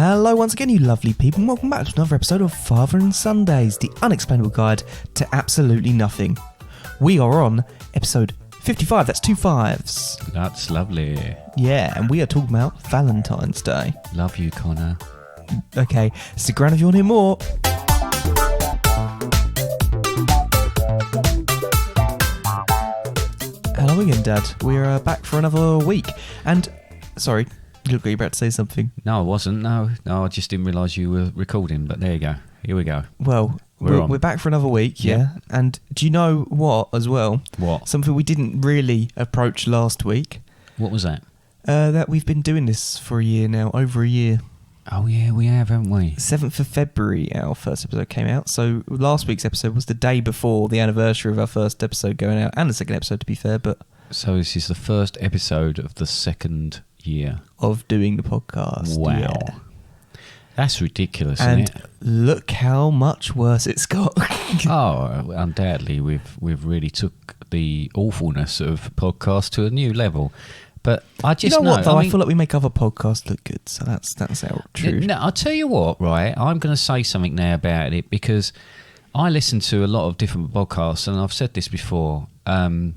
Hello once again, you lovely people, and welcome back to another episode of Father and Sundays, the unexplainable guide to absolutely nothing. We are on episode 55, that's 2 5s. That's lovely. Yeah, and we are talking about Valentine's Day. Love you, Connor. Okay, stick around if you want to hear more. Hello again, Dad. We're back for another week. And, sorry, you look like you're about to say something. No, I wasn't. No, I just didn't realise you were recording, but there you go. Here we go. Well, we're back for another week, yeah? And do you know what, as well? What? Something we didn't really approach last week. What was that? That we've been doing this for a year now, over a year. Oh, yeah, we have, haven't we? 7th of February, our first episode came out. So last week's episode was the day before the anniversary of our first episode going out, and the second episode, to be fair, but... So this is the first episode of the second year. Of doing the podcast. Wow. Yeah. That's ridiculous, and isn't it? Look how much worse it's got. Oh, undoubtedly, we've really took the awfulness of podcasts to a new level. But I just know what, though? I I feel like we make other podcasts look good, so that's our truth. No, I'll tell you what, right? I'm going to say something now about it because I listen to a lot of different podcasts, and I've said this before. Some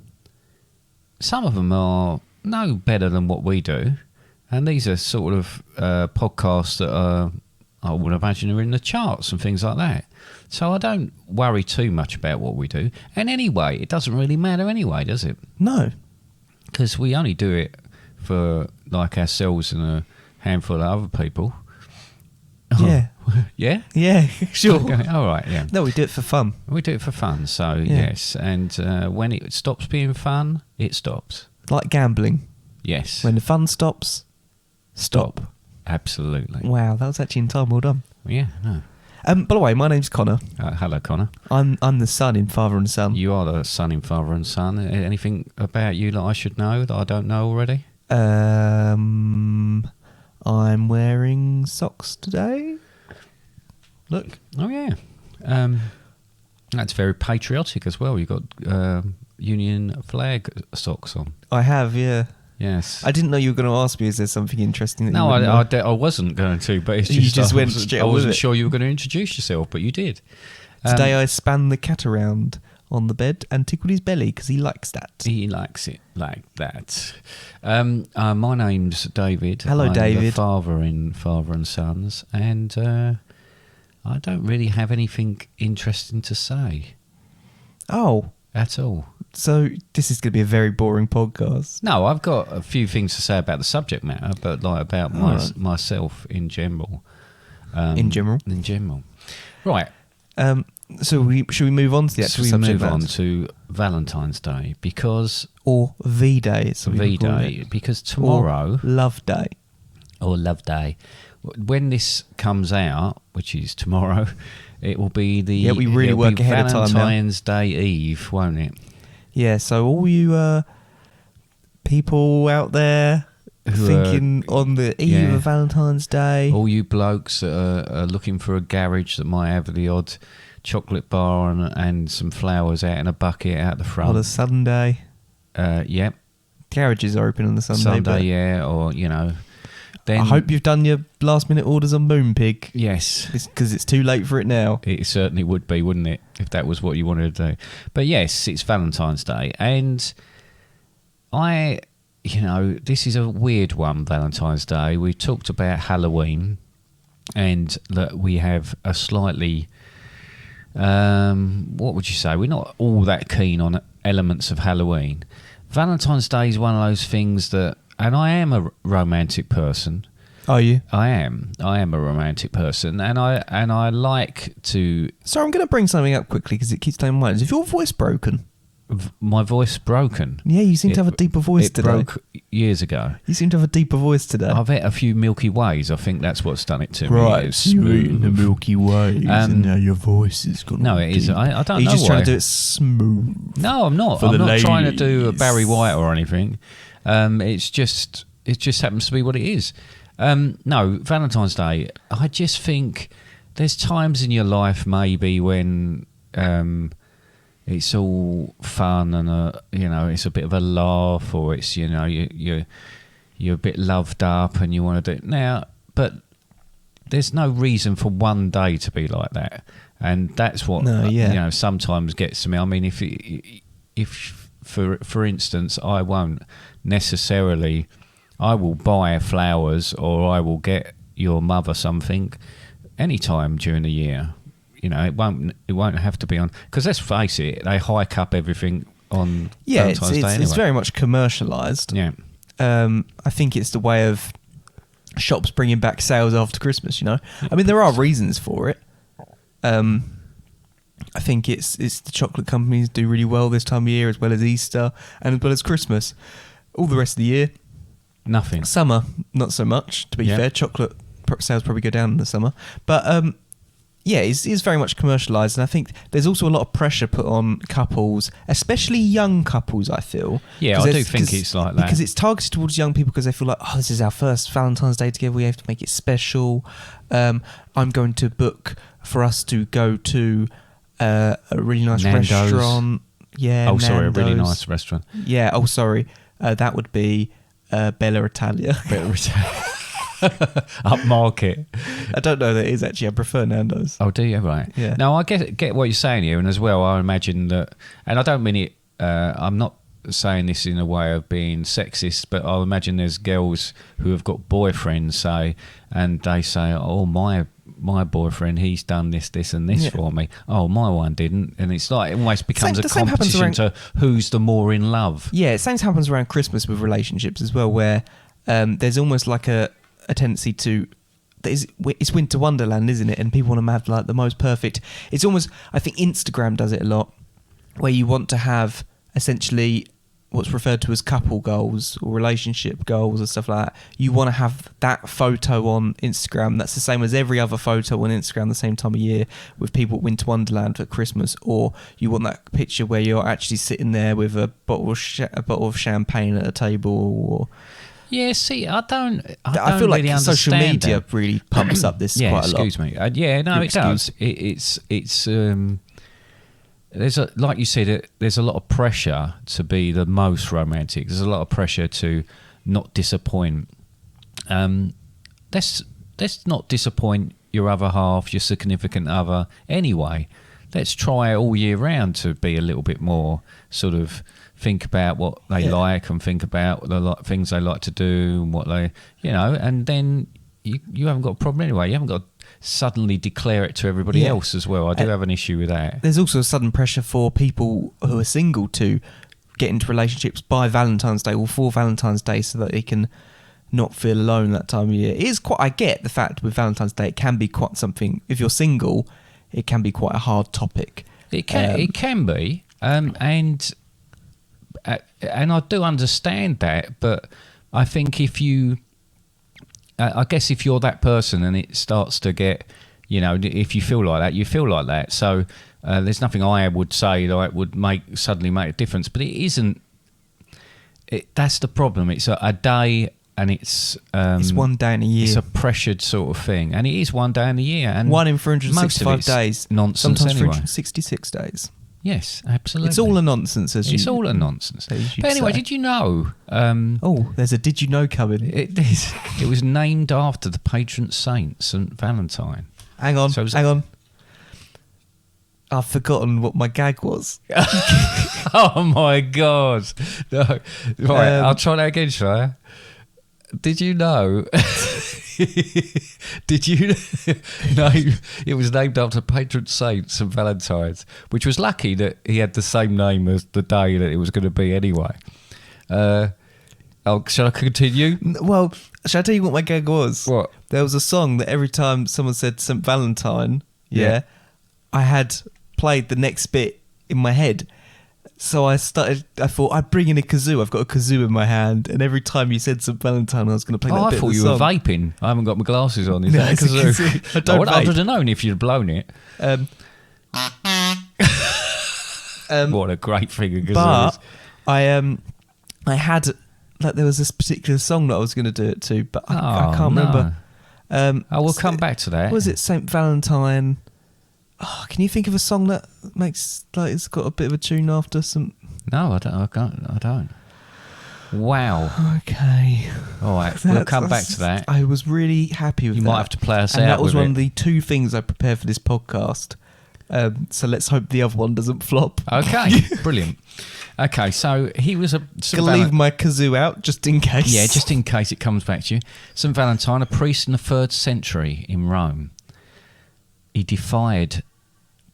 of them are no better than what we do, and these are sort of podcasts that are, I would imagine, are in the charts and things like that. So I don't worry too much about what we do. And anyway, it doesn't really matter anyway, does it? No. Because we only do it for like ourselves and a handful of other people. Yeah. Yeah? Yeah, sure. Okay, all right, yeah. No, we do it for fun. We do it for fun, so Yeah. yes. And when it stops being fun, it stops. Like gambling. Yes. When the fun stops, stop. Absolutely. Wow, that was actually in time. Well done. Yeah, no. By the way, my name's Connor. Hello, Connor. I'm the son in Father and Son. You are the son in Father and Son. Anything about you that I should know that I don't know already? I'm wearing socks today. Look. Oh, yeah. That's very patriotic as well. You've got Union flag socks on. I have, yeah. Yes. I didn't know you were going to ask me, is there something interesting that No, you wouldn't know? I wasn't going to, but it's You just... just went straight I with wasn't it. sure you were going to introduce yourself, but you did. Today I span the cat around on the bed and tickled his belly because he likes that. He likes it like that. My name's David. Hello, I'm David. the father in Father and Sons, and I don't really have anything interesting to say Oh, at all. so this is going to be a very boring podcast. No, I've got a few things to say about the subject matter, but like about Alright. myself in general. In general? In general. Right. So should we move on to the actual So we subject move on matter? to Valentine's Day because... Or V-Day, it's what we call V-Day, it. because tomorrow... Or Love Day. Or Love Day. When this comes out, which is tomorrow, it will be the... Yeah, we really it'll work be ahead of time now. Valentine's Day Eve, won't it? Yeah, so all you people out there Who thinking on the eve yeah. of Valentine's Day. All you blokes that are looking for a garage that might have the odd chocolate bar and some flowers out in a bucket out the front. On a Sunday. Yep. Garages are open on the Sunday. but yeah, or, you know... Then, I hope you've done your last minute orders on Moonpig. Yes. Because it's too late for it now. It certainly would be, wouldn't it, if that was what you wanted to do. But yes, it's Valentine's Day. And this is a weird one, Valentine's Day. We've talked about Halloween and that we have a slightly, what would you say? We're not all that keen on elements of Halloween. Valentine's Day is one of those things that, and I am a romantic person. Are you? I am a romantic person, and I like to... So I'm going to bring something up quickly because it keeps staying in my mind. Is your voice broken? My voice broken. Yeah, you seem to have a deeper voice it today. broke years ago. You seem to have a deeper voice today. I've had a few Milky Ways. I think that's what's done it to me. Right, It's so you're eating the smooth. Milky Ways and now your voice is gone. No, it is. I don't Are you know just why. trying to do it smooth? No, I'm not. For I'm the not trying to do a ladies. Barry White or anything. It just happens to be what it is. No, Valentine's Day. I just think there's times in your life maybe when it's all fun and it's a bit of a laugh, or it's you're a bit loved up and you want to do it now. But there's no reason for one day to be like that, and that's what sometimes gets to me. I mean, if for instance, I won't necessarily, I will buy flowers or I will get your mother something anytime during the year. You know, it won't have to be on, because let's face it, they hike up everything on Valentine's Day anyway. It's very much commercialised. Yeah. I think it's the way of shops bringing back sales after Christmas, you know. I mean, there are reasons for it. I think it's the chocolate companies do really well this time of year, as well as Easter and as well as Christmas. All the rest of the year, nothing. Summer, not so much, to be fair. Chocolate sales probably go down in the summer. But it's very much commercialised, and I think there's also a lot of pressure put on couples, especially young couples, I feel. Yeah, I do think it's like that. Because it's targeted towards young people, because they feel like, oh, this is our first Valentine's Day together, we have to make it special. I'm going to book for us to go to a really nice Nando's. restaurant. Yeah, Oh, sorry, a really Nando's. nice restaurant. Yeah, oh, sorry. That would be Bella Italia. Bella Italia. Upmarket. I don't know that it is actually. I prefer Nando's. Oh, do you? Right. Yeah. No, I get what you're saying here, and as well, I imagine that, and I don't mean it. I'm not saying this in a way of being sexist, but I imagine there's girls who have got boyfriends, say, and they say, "Oh, my boyfriend, he's done this, and this for me. Oh, my one didn't," and it's like it almost becomes a competition to who's the more in love. Yeah, same happens around Christmas with relationships as well, where there's almost like a tendency to, it's winter wonderland, isn't it? And people want to have like the most perfect. It's almost, I think Instagram does it a lot, where you want to have essentially what's referred to as couple goals or relationship goals or stuff like that. You want to have that photo on Instagram. That's the same as every other photo on Instagram the same time of year, with people at winter wonderland for Christmas. Or you want that picture where you're actually sitting there with a bottle of champagne at a table. Or yeah, see, I feel really like social media that. really pumps up this quite a lot. Excuse me. It does. It's there's like you said, there's a lot of pressure to be the most romantic. There's a lot of pressure to not disappoint. Let's not disappoint your other half, your significant other. Anyway, let's try all year round to be a little bit more sort of. Think about what they like, and think about the things they like to do, and what they, and then you haven't got a problem anyway. You haven't got to suddenly declare it to everybody else as well. I do have an issue with that. There's also a sudden pressure for people who are single to get into relationships by Valentine's Day or for Valentine's Day, so that they can not feel alone that time of year. It is quite. I get the fact with Valentine's Day, it can be quite something. If you're single, it can be quite a hard topic. It can be, and I do understand that, but I think if you, I guess if you're that person and it starts to get, if you feel like that, you feel like that. So there's nothing I would say that would suddenly make a difference, but it isn't. That's the problem. It's a day, and it's one day in a year. It's a pressured sort of thing, and it is one day in a year, and one in 365 days. Nonsense. Sometimes anyway. 366 days. Yes, absolutely. It's all a nonsense, It's all a nonsense. But anyway, did you know? There's a did you know coming. It was named after the patron saint, St. Valentine. Hang on. I've forgotten what my gag was. Oh my God. No. Right, I'll try that again, shall I? Did you know? Did you know it was named after patron saint St. Valentine's, which was lucky that he had the same name as the day that it was going to be anyway. Shall I continue? Well, shall I tell you what my gag was? What? There was a song that every time someone said St. Valentine, I had played the next bit in my head. So I thought, I'd bring in a kazoo. I've got a kazoo in my hand, and every time you said St. Valentine, I was going to play that bit of the song. I thought you were vaping. I haven't got my glasses on. Is that a kazoo? I would have known if you'd blown it. What a great thing a kazoo is. I had, like, there was this particular song that I was going to do it to, but I can't remember. We'll come back to that. Was it St. Valentine? Oh, can you think of a song that makes, like, it's got a bit of a tune after some? No, I don't. Wow. Okay. All right, we'll come back to that. I was really happy with that. You might have to play us and out that was with one it. of the 2 things I prepared for this podcast. So let's hope the other one doesn't flop. Okay, brilliant. Okay, so he was a... Gonna leave my kazoo out just in case. Yeah, just in case it comes back to you. St. Valentine, a priest in the 3rd century in Rome. He defied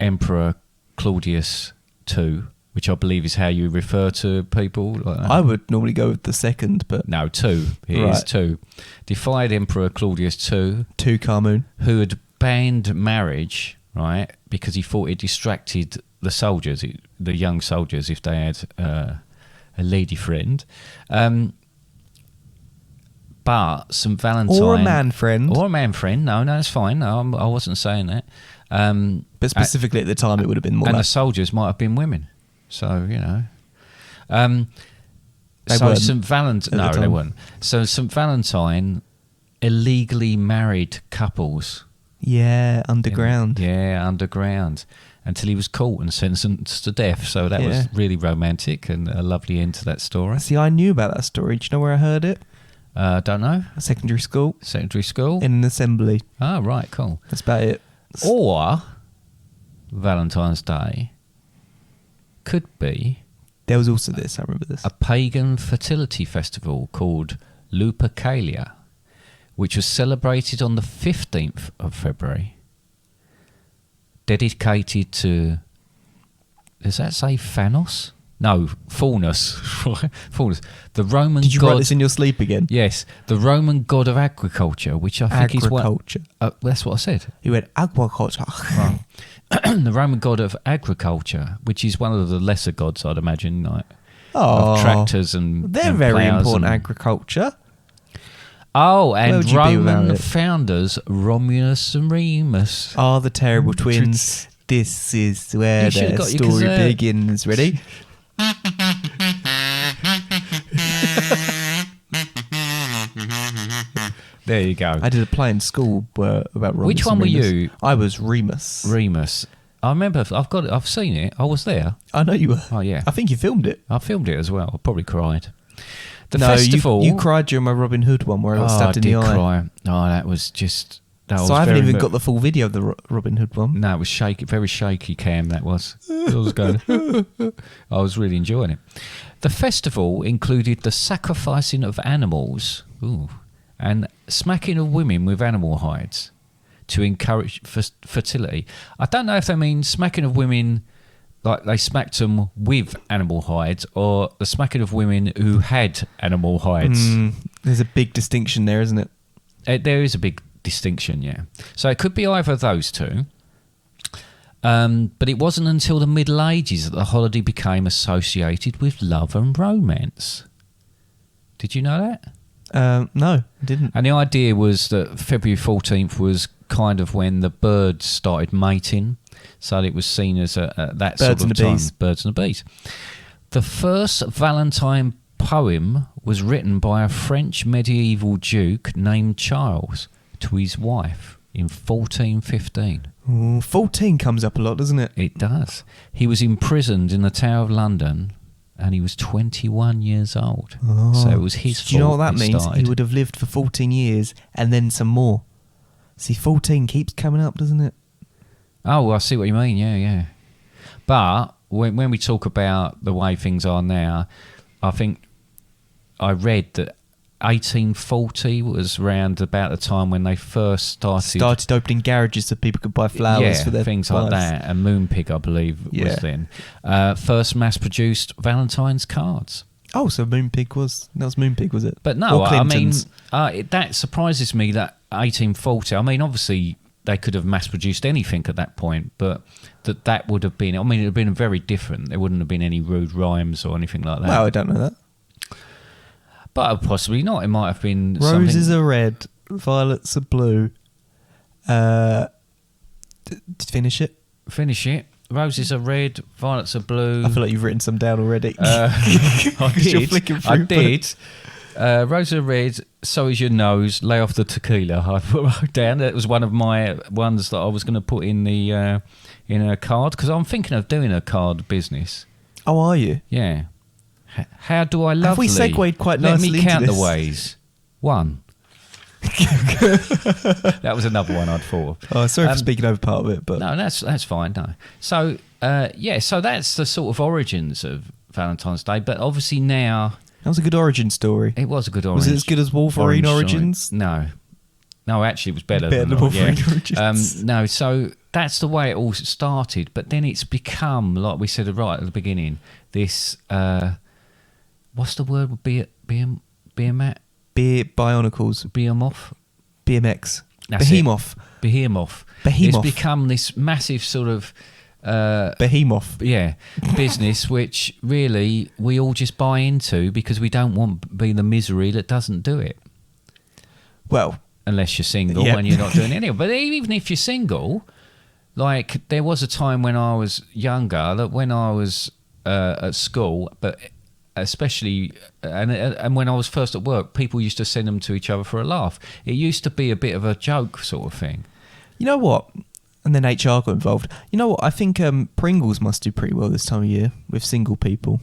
Emperor Claudius II, which I believe is how you refer to people like that. I would normally go with the second, but No, 2. It is 2. Defied Emperor Claudius II, 2 Carmoon. who had banned marriage, right, because he thought it distracted the soldiers, the young soldiers, if they had a lady friend. But St. Valentine... Or a man friend. Or a man friend. No, that's fine. No, I wasn't saying that. But specifically at the time, it would have been more and like... the soldiers might have been women. So, you know. They so weren't St. Valentine... at No, the they time. weren't. So St. Valentine illegally married couples. Yeah, underground. Yeah, underground. Until he was caught and sentenced to death. So that was really romantic and a lovely end to that story. See, I knew about that story. Do you know where I heard it? Don't know. Secondary school. Secondary school? In an assembly. Oh, right, cool. That's about it. Or Valentine's Day could be There was also this, I remember this. a pagan fertility festival called Lupercalia, which was celebrated on the 15th of February, dedicated to, does that say Phanos? No, Faunus. Faunus. The Roman Did you god... write this in your sleep again? Yes, the Roman god of agriculture, which I think is what... Agriculture. That's what I said. You went agriculture. Right. The Roman god of agriculture, which is one of the lesser gods, I'd imagine, like of tractors and They're and very ploughs important, and- agriculture. Oh, Where and would you be without Roman it? founders Romulus and Remus. Are the terrible twins. This is where You should've their got your story gazette. begins. Ready? There you go. I did a play in school about Romulus. Which one and were Remus. you? I was Remus. Remus. I remember. I've seen it. I was there. I know you were. Oh yeah. I think you filmed it. I filmed it as well. I probably cried. The no, festival. you cried during my Robin Hood one where I got Oh, stabbed I in did the eye. cry. Oh, that was just. That was So I haven't very even got the full video of the Robin Hood one. No, it was shaky, very shaky cam, that was. I was going, I was really enjoying it. The festival included the sacrificing of animals and smacking of women with animal hides to encourage fertility. I don't know if they mean smacking of women like they smacked them with animal hides or the smacking of women who had animal hides. There's a big distinction there, isn't it? There is a big distinction, yeah. So it could be either of those two. But it wasn't until the Middle Ages that the holiday became associated with love and romance. Did you know that? No, I didn't. And the idea was that February 14th was kind of when the birds started mating. So it was seen as that Birds sort of and the time. bees. Birds and the bees. The first Valentine poem was written by a French medieval duke named Charles to his wife in 1415. Ooh, 14 comes up a lot, doesn't it? It does. He was imprisoned in the Tower of London and he was 21 years old. So it was his fault. Do you know what that it means? started. He would have lived for 14 years and then some more. See, 14 keeps coming up, doesn't it? Oh, I see what you mean. Yeah, yeah. But when we talk about the way things are now, I think I read that 1840 was around about the time when they first started Opening garages so people could buy flowers for their things like wives. that. And Moonpig, I believe, was Yeah. then first mass-produced Valentine's cards. Oh, so Moonpig was... That was Moonpig, was it? But no, Or I mean, Clinton's. that surprises me that 1840, I mean, obviously they could have mass-produced anything at that point, but that would have been, I mean, it would have been very different. There wouldn't have been any rude rhymes or anything like that. Well, I don't know that. But possibly not. It might have been Roses something... are red, violets are blue. Finish it. Finish it. Roses are red, violets are blue. I feel like you've written some down already. I You're did. flicking I through did. Roses are red, so is your nose. Lay off the tequila. I wrote down. That was one of my ones that I was going to put in the in a card because I'm thinking of doing a card business. Oh, are you? Yeah. How do I love Have we thee? segued quite Let nicely me into count the this? ways. 1. That was another one I'd thought of. Oh, sorry for speaking over part of it, but No, that's fine. No. So, so that's the sort of origins of Valentine's Day. But obviously now... that was a good origin story. It was a good origin. Was it as good as Wolverine Origins? No. No, actually, it was better Better than than Wolverine Origins. No, so that's the way it all started. But then it's become, like we said right at the beginning, this... what's the word? Behemoth? Bionicles. Behemoth? BMX. That's Behemoth. Behemoth. Behemoth. It's become this massive sort of... Behemoth. Yeah, business which really we all just buy into because we don't want to be the misery that doesn't do it. Well, Unless you're single Yeah. and you're not doing any. But even if you're single, like there was a time when I was younger, that when I was at school, but especially and when I was first at work, people used to send them to each other for a laugh. It used to be a bit of a joke sort of thing. you know what? And then HR got involved. You know what? I think Pringles must do pretty well this time of year with single people.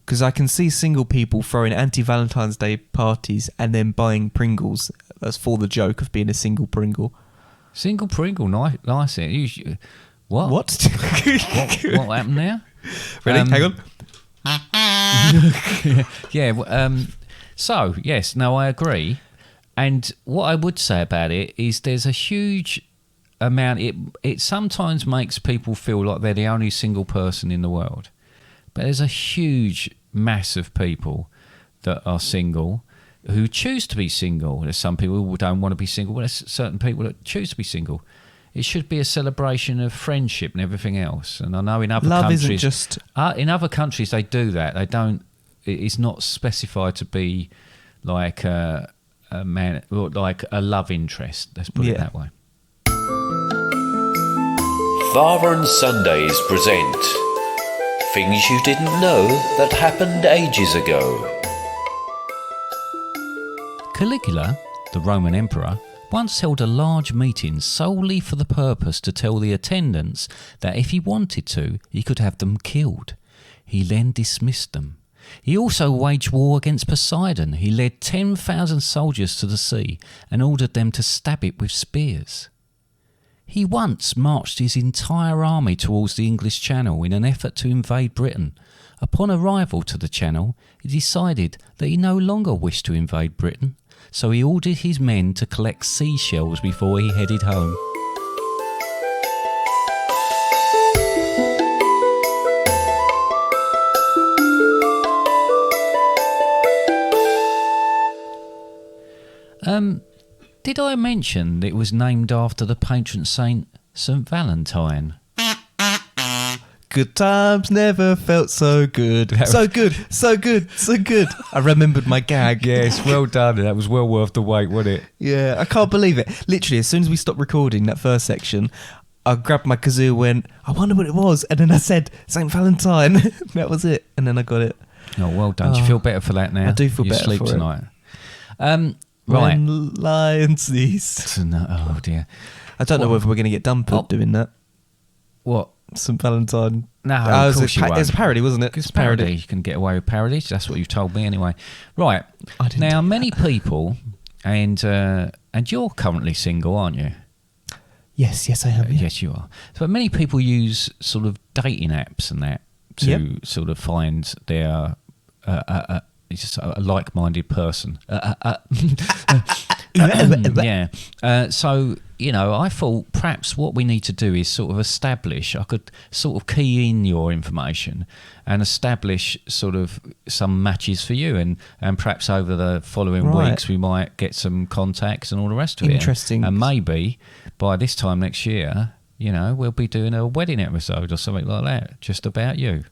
Because I can see single people throwing anti-Valentine's Day parties and then buying Pringles as for the joke of being a single Pringle. Single Pringle, nice. What? What? What happened there? Ready? Hang on. Yeah. So yes, no, I agree. And what I would say about it is, there's a huge amount. It sometimes makes people feel like they're the only single person in the world, but there's a huge mass of people that are single who choose to be single. There's some people who don't want to be single, but there's certain people that choose to be single. It should be a celebration of friendship and everything else. And I know in other Love countries, isn't just... in other countries they do that. They don't. It's not specified to be like a man, or like a love interest. Let's put it that way. Father and Sundays present Things You Didn't Know That Happened Ages Ago. Caligula, the Roman emperor, once held a large meeting solely for the purpose to tell the attendants that if he wanted to, he could have them killed. He then dismissed them. He also waged war against Poseidon. He led 10,000 soldiers to the sea and ordered them to stab it with spears. He once marched his entire army towards the English Channel in an effort to invade Britain. Upon arrival to the Channel, he decided that he no longer wished to invade Britain, so he ordered his men to collect seashells before he headed home. Did I mention that it was named after the patron saint, St. Valentine? Good times never felt so good. So good, so good, so good. I remembered my gag. Yes, well done. That was well worth the wait, wasn't it? Yeah, I can't believe it. Literally, as soon as we stopped recording that first section, I grabbed my kazoo and went, I wonder what it was. And then I said, St. Valentine. That was it. And then I got it. Oh, well done. Do you feel better for that now? I do feel you better sleep for tonight. Right. Right. When lions east. Oh, dear. I don't know whether we're going to get done for doing that. What? St. Valentine. No, of course you won't. It was a parody, wasn't it? It's parody. You can get away with parodies. That's what you've told me anyway. Right. I didn't Now, do many people, and you're currently single, aren't you? Yes, I am. Yeah. Yes, you are. But many people use sort of dating apps and that to sort of find their just a like-minded person. Yeah. So, I thought perhaps what we need to do is sort of establish, I could sort of key in your information and establish sort of some matches for you, and perhaps over the following weeks we might get some contacts and all the rest of it. Interesting. And maybe by this time next year, we'll be doing a wedding episode or something like that, just about you.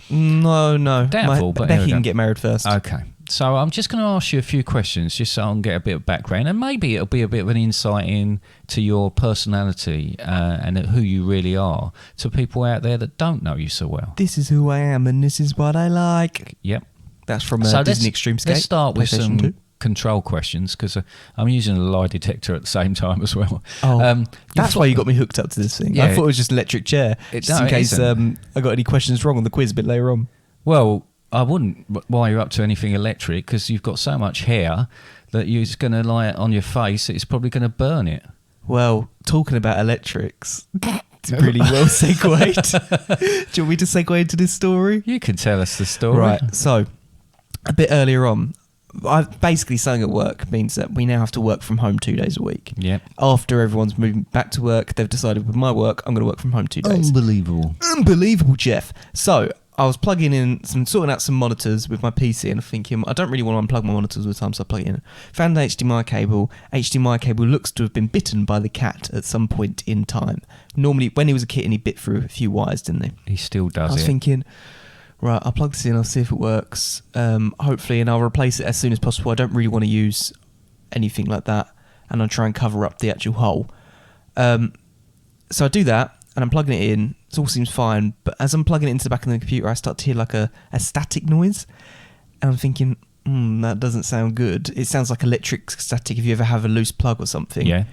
No. Doubtful, but Becky can get married first. Okay. So I'm just going to ask you a few questions just so I can get a bit of background, and maybe it'll be a bit of an insight into your personality and who you really are to people out there that don't know you so well. This is who I am and this is what I like. Yep. That's from So Disney Extremescape. Let's start with PlayStation 2. some control questions, because I'm using a lie detector at the same time as well. Oh, that's why you got me hooked up to this thing. Yeah. I thought it was just an electric chair, just in case I got any questions wrong on the quiz a bit later on. Well, I wouldn't wire you up to anything electric because you've got so much hair that it's going to lie on your face. It's probably going to burn it. Well, talking about electrics, it's really well segued. Do you want me to segue into this story? You can tell us the story. Right, so a bit earlier on, basically something at work means that we now have to work from home 2 days a week. Yep. After everyone's moving back to work, they've decided with my work, I'm going to work from home 2 days. Unbelievable, Jeff. So I was sorting out some monitors with my PC and thinking, I don't really want to unplug my monitors all the time, so I plug it in. Found an HDMI cable. HDMI cable looks to have been bitten by the cat at some point in time. Normally, when he was a kitten, he bit through a few wires, didn't he? He still does it. I was thinking, right, I'll plug this in, I'll see if it works, hopefully, and I'll replace it as soon as possible. I don't really want to use anything like that, and I'll try and cover up the actual hole. So I do that, and I'm plugging it in. It all seems fine, but as I'm plugging it into the back of the computer, I start to hear like a static noise, and I'm thinking, that doesn't sound good. It sounds like electric static if you ever have a loose plug or something. Yeah.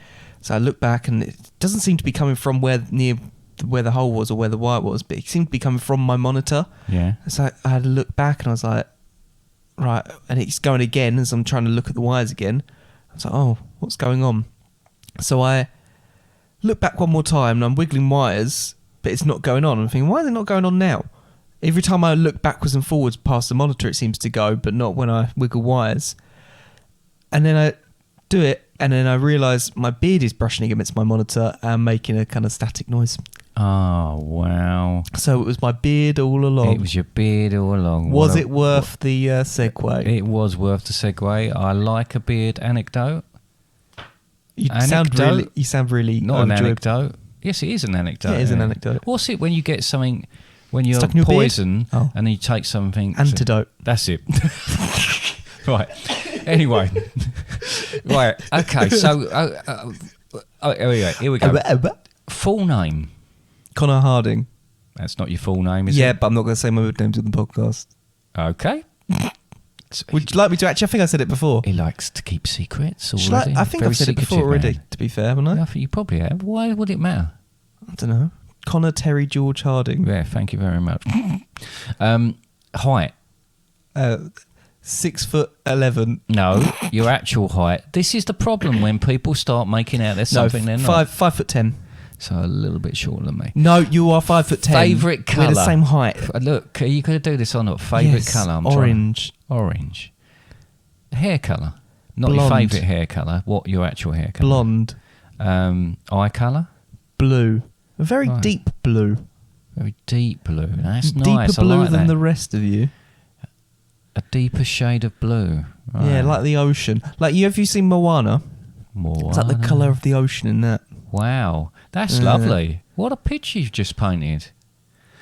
So I look back, and it doesn't seem to be coming from where the hole was or where the wire was, but it seemed to be coming from my monitor. Yeah. So I had to look back, and I was like, right, and it's going again as I'm trying to look at the wires again. I was like, oh, what's going on? So I look back one more time, and I'm wiggling wires, but it's not going on. I'm thinking, why is it not going on now? Every time I look backwards and forwards past the monitor, it seems to go, but not when I wiggle wires. And then I do it, and then I realise my beard is brushing against my monitor and making a kind of static noise. Oh, wow. So it was my beard all along. It was your beard all along. Was it worth the segue? It was worth the segue. I like a beard anecdote. You sound really Not an overjoyed. anecdote. Yes, it is an anecdote. Yeah, it is an anecdote. What's it when you get something, when you're Stuck in your beard? poison Oh. and then you take something... Antidote. That's it. Right. Anyway. Right. Okay. So, here we go. Full name. Connor Harding. That's not your full name, is it? Yeah, but I'm not going to say my good names on the podcast. Okay. Would you like me to? Actually, I think I said it before. He likes to keep secrets already. I think Very I've said it before secretive already, man. to be fair, haven't I? I think you probably have. Why would it matter? I don't know. Connor Terry George Harding. Yeah, thank you very much. Height. 6'11". No, your actual height. This is the problem when people start making out there's something they're not. 5'10". So a little bit shorter than me. No, you are 5'10". Favourite colour. We're the same height. Look, are you going to do this or not? Favourite colour? Orange. Orange. Hair colour. Not Blonde. your favourite hair colour. What your actual hair colour? Blonde. Eye colour? Blue. A very Right. deep blue. Very deep blue. That's Deeper nice. blue I like than that. the rest of you. A deeper shade of blue. Right. Yeah, like the ocean. Like, have you seen Moana? It's like the colour of the ocean in that. Wow. That's lovely. What a picture you've just painted.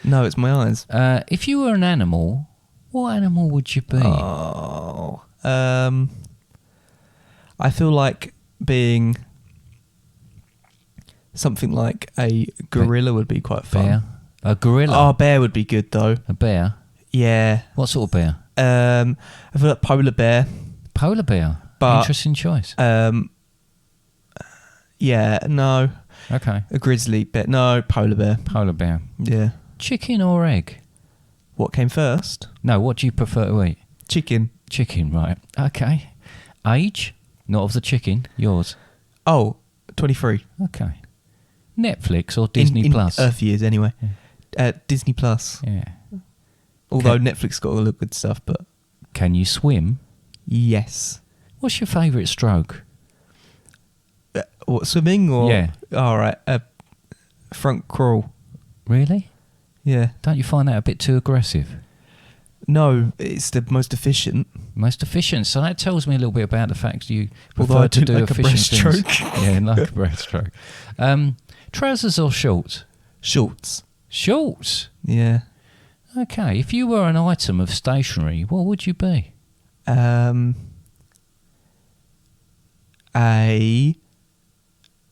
No, it's my eyes. If you were an animal, what animal would you be? Oh. I feel like being something like a gorilla would be quite fun. Bear? A gorilla? Oh, bear would be good though. A bear? Yeah. What sort of bear? I feel like polar bear. Polar bear? But, Interesting choice. Yeah, no. Okay. A grizzly bear. No, polar bear. Polar bear. Yeah. Chicken or egg? What came first? No, what do you prefer to eat? Chicken. Chicken, right. Okay. Age? Not of the chicken, yours. Oh, 23. Okay. Netflix or Disney in Plus? Earth years, anyway. Disney Plus. Yeah. Although Netflix got all the good stuff, but Can you swim? yes. What's your favourite stroke? What, swimming or? Yeah. All right. Front crawl. Really? Yeah. Don't you find that a bit too aggressive? No, it's the most efficient. Most efficient. So that tells me a little bit about the fact you Although prefer I to do do like a efficient things. breaststroke. Yeah, like a breaststroke. Trousers or shorts? Shorts. Shorts. Yeah. Okay. If you were an item of stationery, what would you be? A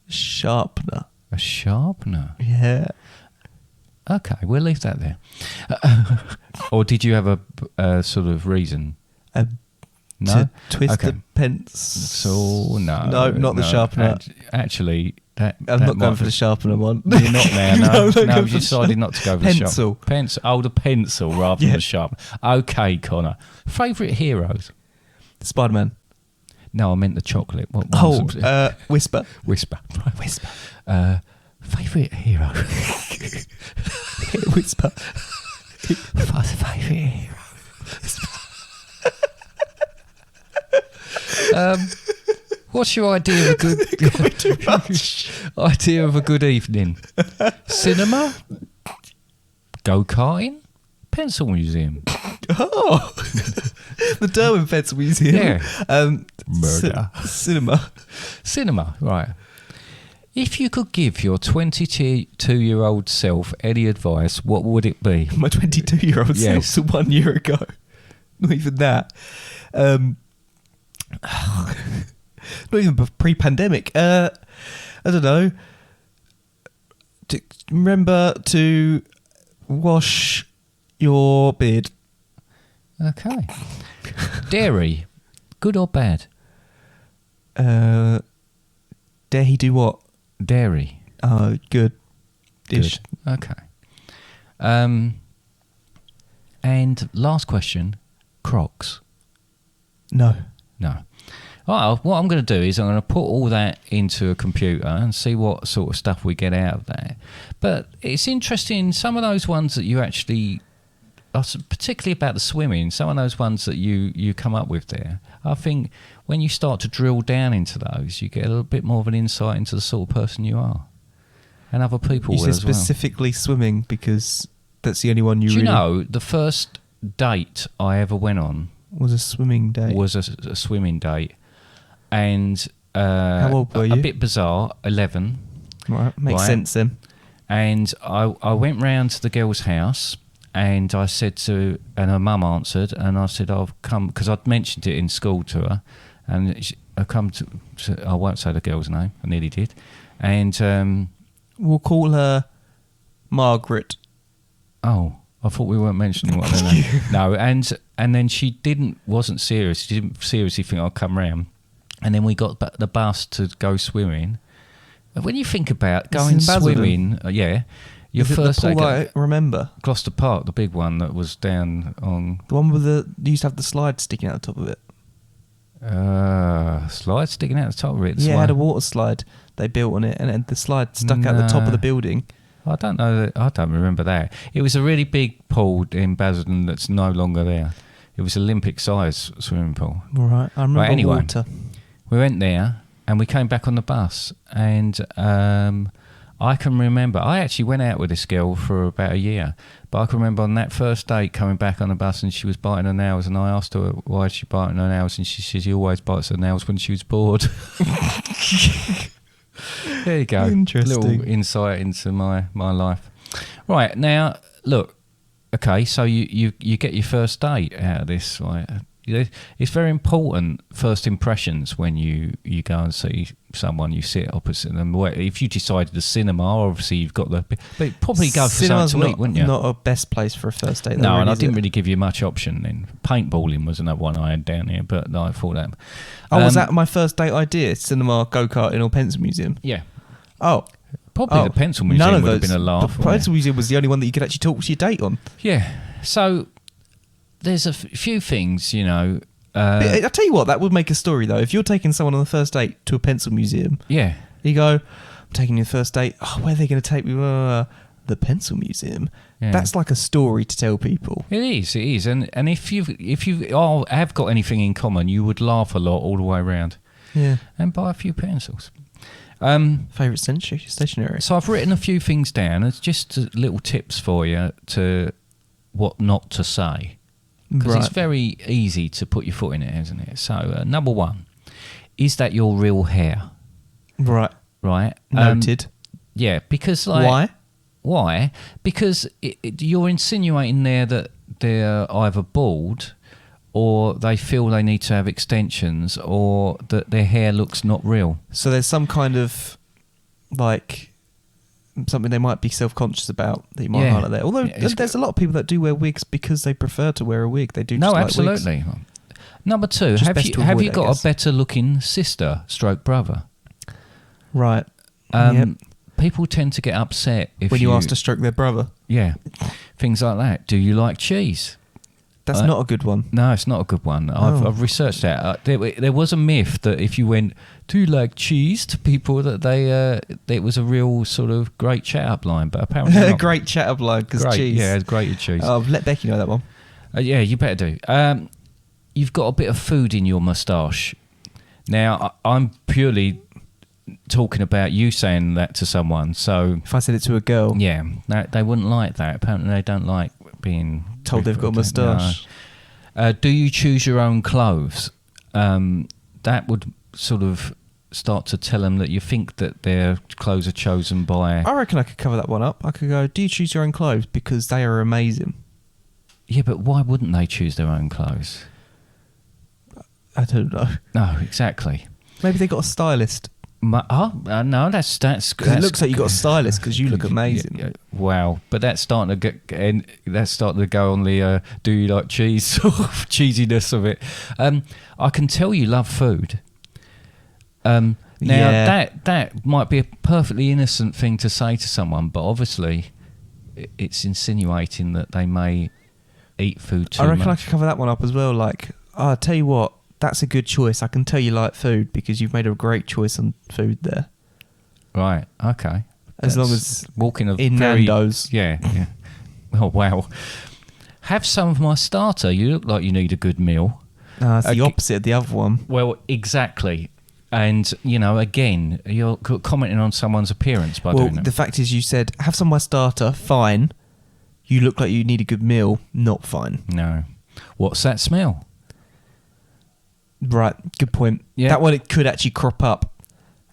sharpener. A sharpener. Yeah. Okay, we'll leave that there. Or did you have a sort of reason? To twist Okay. the pence. So no, No, not the sharpener. Actually, I'm not going for the sharpener one. You're not now, no. I'm not No, going you for the decided not to go for the Pencil. Pencil. Oh, the pencil rather than the sharpener. Okay, Connor. Favourite heroes? Spider-Man. No, I meant the chocolate. What one's Whisper. Whisper. Whisper. Favourite hero? Whisper. Favourite hero? What's your idea of a good Too much. idea of a good evening? Cinema, go karting, pencil museum. Oh, the Derwent Pencil Museum. Yeah. Murder. Cinema. Right. If you could give your 22-year-old self any advice, what would it be? My 22-year-old Yes. self to 1 year ago. Not even that. Not even pre-pandemic. I don't know. Remember to wash your beard. Okay. Dairy, good or bad? Dare he do what? Dairy. Oh, good. Ish. Good. Okay. And last question, Crocs. No. No. Well, what I'm going to do is I'm going to put all that into a computer and see what sort of stuff we get out of that. But it's interesting, some of those ones that you actually, particularly about the swimming, some of those ones that you come up with there, I think when you start to drill down into those, you get a little bit more of an insight into the sort of person you are. And other people You will said as well. specifically swimming because that's the only one you Do really... you know, the first date I ever went on was a swimming day. was a swimming date. And How old were you? A bit bizarre, 11. Right, makes Right. sense then. And I went round to the girl's house and I said to, and her mum answered, and I said, I'll come, because I'd mentioned it in school to her, and I come to, I won't say the girl's name, I nearly did. And, We'll call her Margaret. oh, I thought we weren't mentioning what her name. No, and then she wasn't serious. She didn't seriously think I'd come round. And then we got the bus to go swimming. But when you think about going This is in swimming, your Is it first the day, pool I remember? Gloucester Park, the big one that was down on The one with you used to have the slide sticking out the top of it. slide sticking out the top of it. Yeah, it had a water slide they built on it, and then the slide stuck out the top of the building. I don't know. I don't remember that. It was a really big pool in Basildon that's no longer there. It was Olympic size swimming pool. All right, I remember anyway. water. We went there and we came back on the bus, and I can remember, I actually went out with this girl for about a year, but I can remember on that first date coming back on the bus and she was biting her nails, and I asked her why she biting her nails, and she said she always bites her nails when she was bored. There you go. Interesting. Little insight into my life. Right, now, look, okay, so you get your first date out of this, right? It's very important, first impressions, when you go and see someone, you sit opposite them. If you decided the cinema, obviously you've got but you'd probably go for Cinema's something to eat, wouldn't you? Not a best place for a first date. No, really, and I is didn't it? really give you much option then. Paintballing was another one I had down here, but no, I thought that. Oh, was that my first date idea? Cinema, go-karting or pencil museum? Yeah. Oh. Probably the pencil museum None of would have those. been a laugh. The pencil museum was the only one that you could actually talk to your date on. Yeah. So there's a few things, you know. I'll tell you what, that would make a story though. If you're taking someone on the first date to a pencil museum, Yeah. you go, I'm taking you the first date. Oh, where are they going to take me? The pencil museum. Yeah. That's like a story to tell people. It is, and if you all have got anything in common, you would laugh a lot all the way around, Yeah. and buy a few pencils. Favourite stationery. So I've written a few things down. It's just little tips for you to what not to say, because it's very easy to put your foot in it, isn't it? So number one, is that your real hair? Right. Right. Noted. Yeah, because like Why? Why? Because you're insinuating there that they're either bald, or they feel they need to have extensions, or that their hair looks not real. So there's some kind of like something they might be self-conscious about that you might Yeah. highlight there. Although there's a lot of people that do wear wigs because they prefer to wear a wig. They do. No, just like absolutely. wigs. Number two, Just have best you to have avoid you it, I got guess. a better looking sister, stroke brother? Right. Yep. People tend to get upset if When you ask to stroke their brother. Yeah, things like that. Do you like cheese? That's not a good one. No, it's not a good one. I've researched that. There was a myth that if you went, do you like cheese, to people, that it was a real sort of great chat-up line, but apparently not. Great chat-up line, because cheese. Yeah, it's grated cheese. Oh, let Becky know that one. Yeah, you better do. You've got a bit of food in your moustache. Now, I'm purely talking about you saying that to someone, so... If I said it to a girl... Yeah, they wouldn't like that. Apparently they don't like being... Told they've got a moustache. No. Do you choose your own clothes? That would sort of start to tell them that you think that their clothes are chosen by... I reckon I could cover that one up. I could go, do you choose your own clothes? Because they are amazing. Yeah, but why wouldn't they choose their own clothes? I don't know. No, exactly. Maybe they got a stylist. No, that's Because it looks like you got a stylist because you look amazing. Yeah, wow, but that's starting to go on the do you like cheese sort of cheesiness of it. I can tell you love food. Now that might be a perfectly innocent thing to say to someone, but obviously it's insinuating that they may eat food too much. I reckon I could cover that one up as well. Like, I'll tell you what, that's a good choice. I can tell you like food because you've made a great choice on food there. Right, okay. As long as walking in Nando's. Yeah. Oh, wow. Have some of my starter. You look like you need a good meal. No, it's the opposite of the other one. Well, exactly. And, again, you're commenting on someone's appearance by doing that. Well, the fact is you said, have some of my starter, fine. You look like you need a good meal, not fine. No. What's that smell? Right, good point. Yeah. That one, it could actually crop up.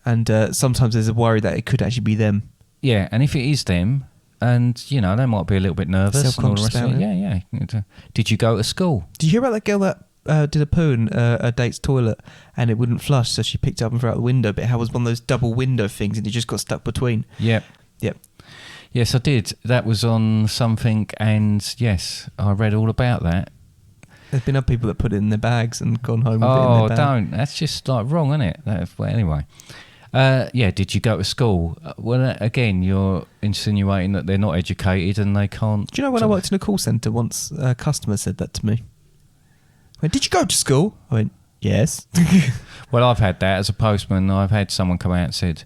And sometimes there's a worry that it could actually be them. Yeah, and if it is them, and, they might be a little bit nervous. Self-conscious about it. Yeah. Did you go to school? Did you hear about that girl that did a poo in a date's toilet and it wouldn't flush, so she picked it up and threw it out the window, but it was one of those double window things and it just got stuck between? Yep. Yes, I did. That was on something, and yes, I read all about that. There's been other people that put it in their bags and gone home with it in Oh, their bag. don't. That's just like wrong, isn't it? Well, anyway. Did you go to school? Well, again, you're insinuating that they're not educated and they can't... Do you know when I worked in a call centre once, a customer said that to me? I went, did you go to school? I went, yes. Well, I've had that as a postman. I've had someone come out and said,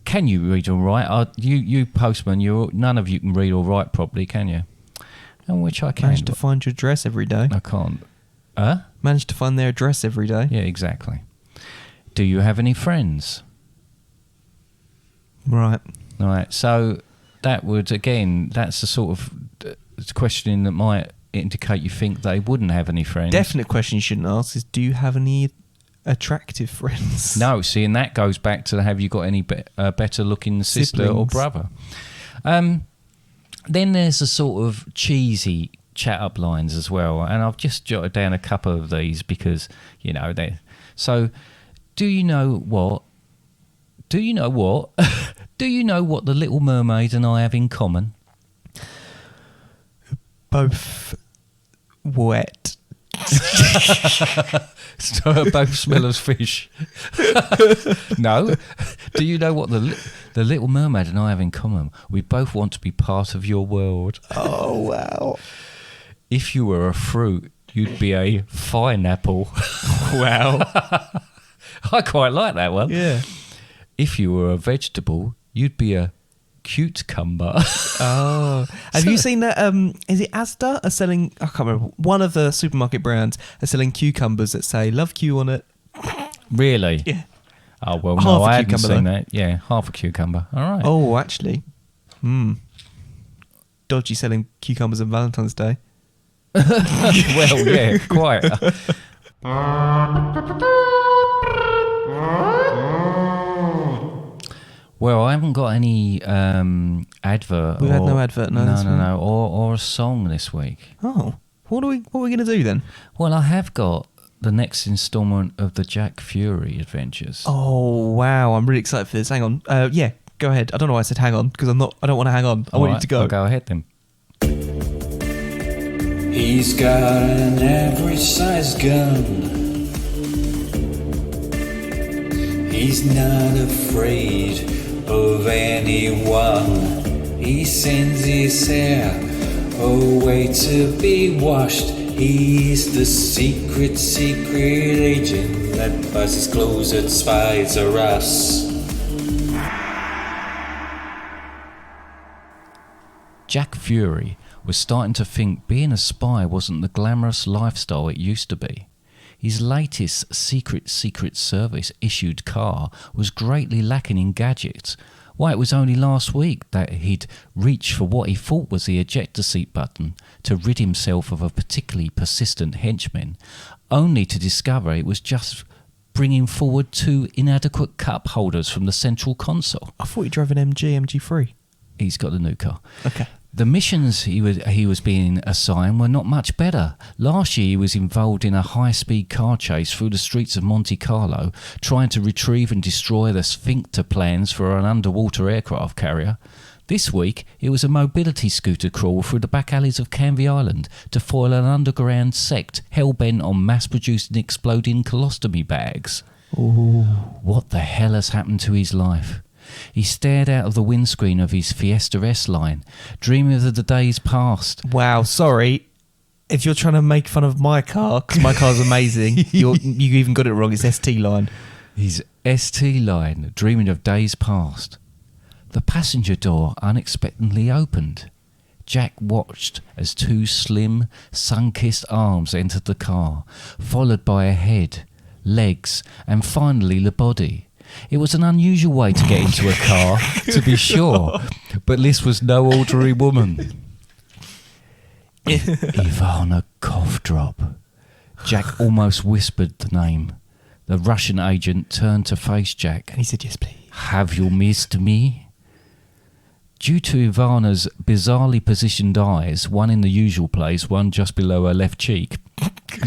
can you read all right? You postman, none of you can read all right properly, can you? And which I can. Managed to find your address every day. I can't. Managed to find their address every day. Yeah, exactly. Do you have any friends? Right. So that would, again, that's the sort of questioning that might indicate you think they wouldn't have any friends. Definite question you shouldn't ask is, do you have any attractive friends? No, see, and that goes back to have you got any better looking sister Siblings. or brother? Then there's a sort of cheesy chat-up lines as well, and I've just jotted down a couple of these because, they're... So, do you know what? Do you know what? Do you know what the Little Mermaid and I have in common? Both wet. So both smell of fish. No. Do you know what the Little Mermaid and I have in common? We both want to be part of your world. Oh, wow. If you were a fruit, you'd be a pineapple. Wow. I quite like that one. Yeah. If you were a vegetable, you'd be a cucumber. Oh. Have you seen that? Is it Asda are selling, I can't remember, one of the supermarket brands are selling cucumbers that say love Q on it. Really? Yeah. Oh, well, Half no, a I hadn't cucumber, seen though. that. Yeah, half a cucumber. All right. Oh, actually. Dodgy selling cucumbers on Valentine's Day. Well, yeah, quite. Well, I haven't got any advert. We've had no advert, no, this week. No, or a song this week. Oh. What are we going to do then? Well, I have got the next instalment of the Jack Fury adventures. Oh, wow. I'm really excited for this. Hang on. Yeah, go ahead. I don't know why I said hang on, because I don't want to hang on. I want you to go. I'll go ahead then. He's got an average size gun. He's not afraid of anyone. He sends his hair away to be washed. He's the secret agent that buys his clothes and spies are us. Jack Fury was starting to think being a spy wasn't the glamorous lifestyle it used to be. His latest Secret Service issued car was greatly lacking in gadgets. Why, it was only last week that he'd reached for what he thought was the ejector seat button to rid himself of a particularly persistent henchman, only to discover it was just bringing forward 2 inadequate cup holders from the central console. I thought you drove an MG3. He's got the new car. Okay. The missions he was being assigned were not much better. Last year he was involved in a high-speed car chase through the streets of Monte Carlo, trying to retrieve and destroy the sphincter plans for an underwater aircraft carrier. This week it was a mobility scooter crawl through the back alleys of Canvey Island to foil an underground sect hell-bent on mass-producing exploding colostomy bags. Ooh. What the hell has happened to his life? He stared out of the windscreen of his Fiesta S-Line, dreaming of the days past. Wow, sorry. If you're trying to make fun of my car, because my car's amazing, you even got it wrong. It's ST line. His ST line, dreaming of days past. The passenger door unexpectedly opened. Jack watched as 2 slim, sun-kissed arms entered the car, followed by a head, legs, and finally the body. It was an unusual way to get into a car, to be sure, but this was no ordinary woman. Ivana Coughdrop. Jack almost whispered the name. The Russian agent turned to face Jack. And he said, yes, please. Have you missed me? Due to Ivana's bizarrely positioned eyes, one in the usual place, one just below her left cheek,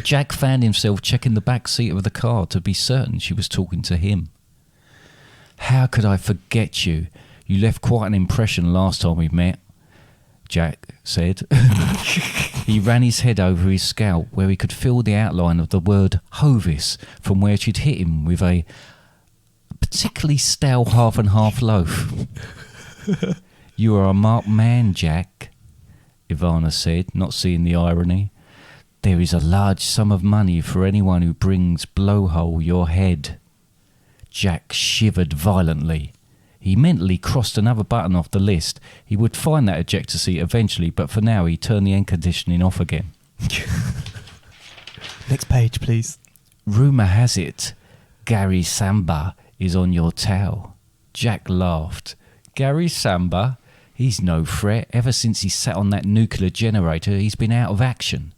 Jack found himself checking the back seat of the car to be certain she was talking to him. How could I forget you? You left quite an impression last time we met, Jack said. He ran his head over his scalp where he could feel the outline of the word Hovis from where she'd hit him with a particularly stale half and half loaf. You are a marked man, Jack, Ivana said, not seeing the irony. There is a large sum of money for anyone who brings blowhole your head. Jack shivered violently. He mentally crossed another button off the list. He would find that ejector seat eventually, but for now he turned the air conditioning off again. Next page, please. Rumour has it, Gary Samba is on your tail. Jack laughed. Gary Samba? He's no threat. Ever since he sat on that nuclear generator, he's been out of action.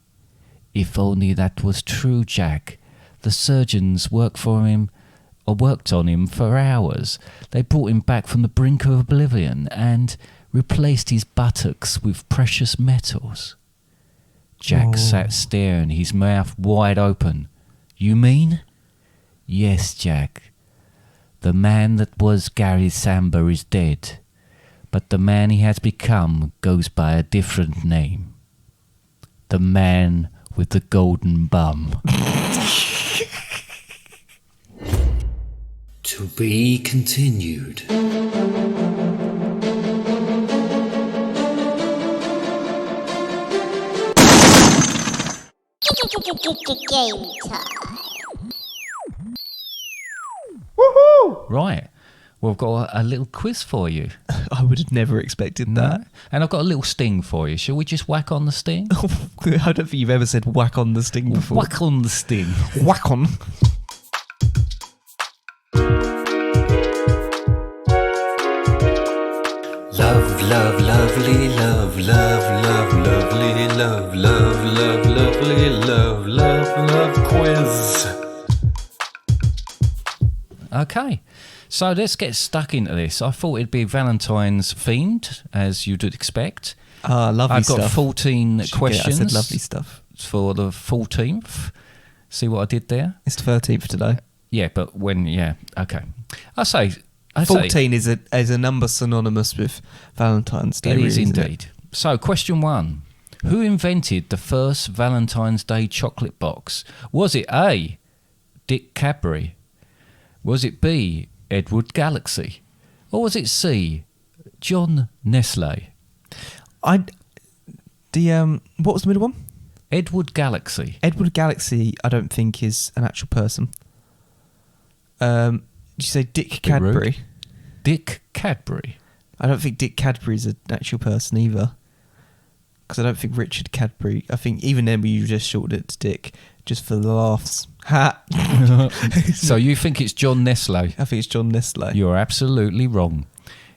If only that was true, Jack. The surgeons worked on him for hours. They brought him back from the brink of oblivion and replaced his buttocks with precious metals. Jack sat staring, his mouth wide open. You mean? Yes, Jack. The man that was Gary Samba is dead, but the man he has become goes by a different name. The man with the golden bum. To be continued. Game time. Woohoo! Right. Well, I've got a little quiz for you. I would have never expected that. And I've got a little sting for you. Shall we just whack on the sting? I don't think you've ever said whack on the sting before. Whack on the sting. Whack on. Love, love, lovely, love, love, love, lovely, love, love, love, lovely, love, love quiz. Okay. So let's get stuck into this. I thought it'd be Valentine's themed, as you'd expect. Lovely I've stuff. got 14 questions. I said lovely stuff. For the 14th. See what I did there? It's the 13th today. Yeah, but okay. I say 14 is a number synonymous with Valentine's Day. It is isn't indeed. So, question 1. Who invented the first Valentine's Day chocolate box? Was it A, Dick Cadbury? Was it B, Edward Galaxy? Or was it C, John Nestle? What was the middle one? Edward Galaxy. Edward Galaxy, I don't think is an actual person. Did you say Dick Bit rude. Cadbury? Dick Cadbury. I don't think Dick Cadbury is an actual person either. Because I don't think Richard Cadbury. I think even then you just shortened it to Dick just for the laughs. Ha! So you think it's John Nestle? I think it's John Nestle. You're absolutely wrong.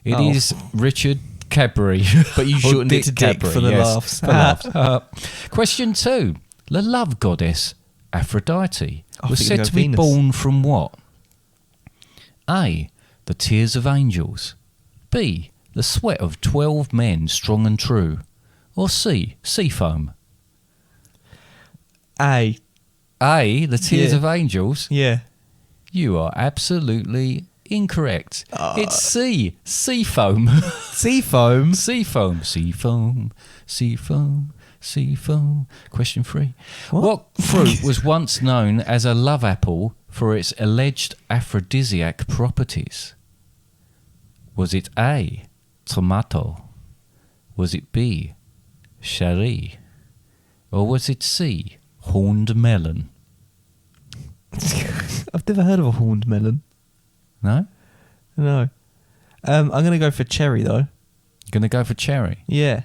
It is Richard Cadbury. But you Or shortened it to Dick Cadbury, for the yes, laughs. for laughs. Question 2. The love goddess Aphrodite I was think said you go to be Venus. born from what? A. The tears of angels. B. The sweat of 12 men strong and true. Or C. Sea foam. A. A. The tears Yeah. of angels. Yeah. You are absolutely incorrect. It's C. Sea foam. Seafoam. Sea foam. Sea foam. Sea foam. Sea foam. Question 3. What fruit was once known as a love apple for its alleged aphrodisiac properties? Was it A. Tomato? Was it B. Cherry? Or was it C. Horned melon? I've never heard of a horned melon. No? No. I'm going to go for cherry though. Gonna go for cherry. Yeah.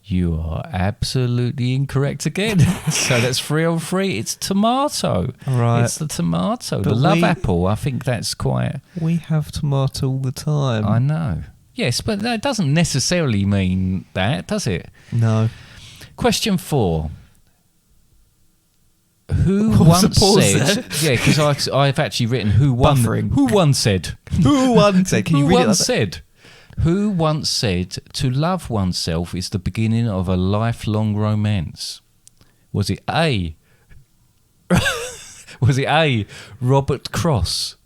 You are absolutely incorrect again. So that's 3 on 3. It's tomato. Right. It's the tomato. But the love we- apple. I think that's quite... We have tomato all the time. I know. Yes, but that doesn't necessarily mean that, does it? No. Question 4. Who What was the once pause said... Yeah, because I've actually written who won... Buffering. Who once said... Who once said? Can you Who read it like once that? said... Who once said to love oneself is the beginning of a lifelong romance? Was it A? Was it A, Robert Cross?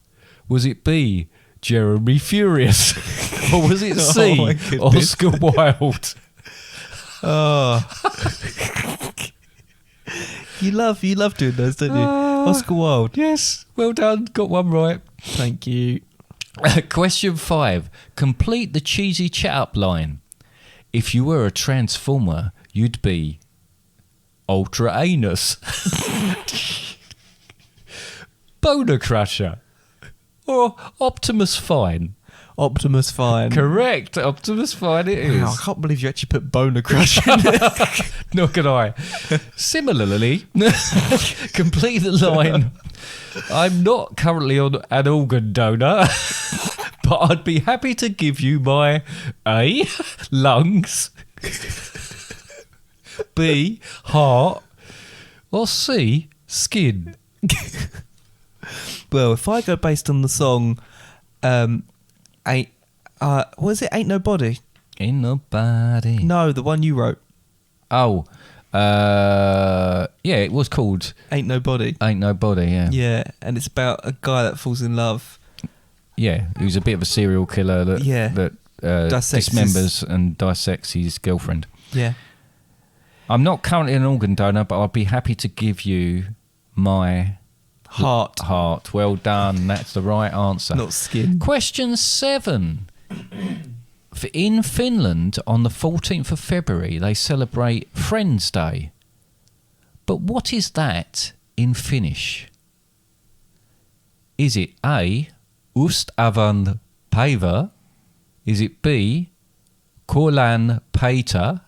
Was it B, Jeremy Furious? Or was it Oh C, my goodness. Oscar Wilde? Oh. you love doing those, don't you? Oscar Wilde. Yes, well done. Got one right. Thank you. Question 5. Complete the cheesy chat-up line. If you were a transformer, you'd be Ultra Anus, Boner Crusher, or Optimus Fine. Optimus Fine. Correct, Optimus Fine it is. Wow, I can't believe you actually put Boner Crush in there. Nor can I. Similarly, complete the line. I'm not currently on an organ donor, but I'd be happy to give you my A, lungs, B, heart, or C, skin. Well, if I go based on the song, what was it? Ain't Nobody? Ain't nobody. No, the one you wrote. Oh, yeah, it was called Ain't Nobody. Ain't Nobody, yeah. Yeah, and it's about a guy that falls in love. Yeah, who's a bit of a serial killer that Yeah. Dissects dismembers and dissects his girlfriend. Yeah. I'm not currently an organ donor, but I'd be happy to give you my Heart, heart. Well done. That's the right answer. not skin. Question 7. In Finland, on the 14th of February, they celebrate Friends Day. But what is that in Finnish? Is it A, Ystävän päivä? Is it B, Kolan Paita?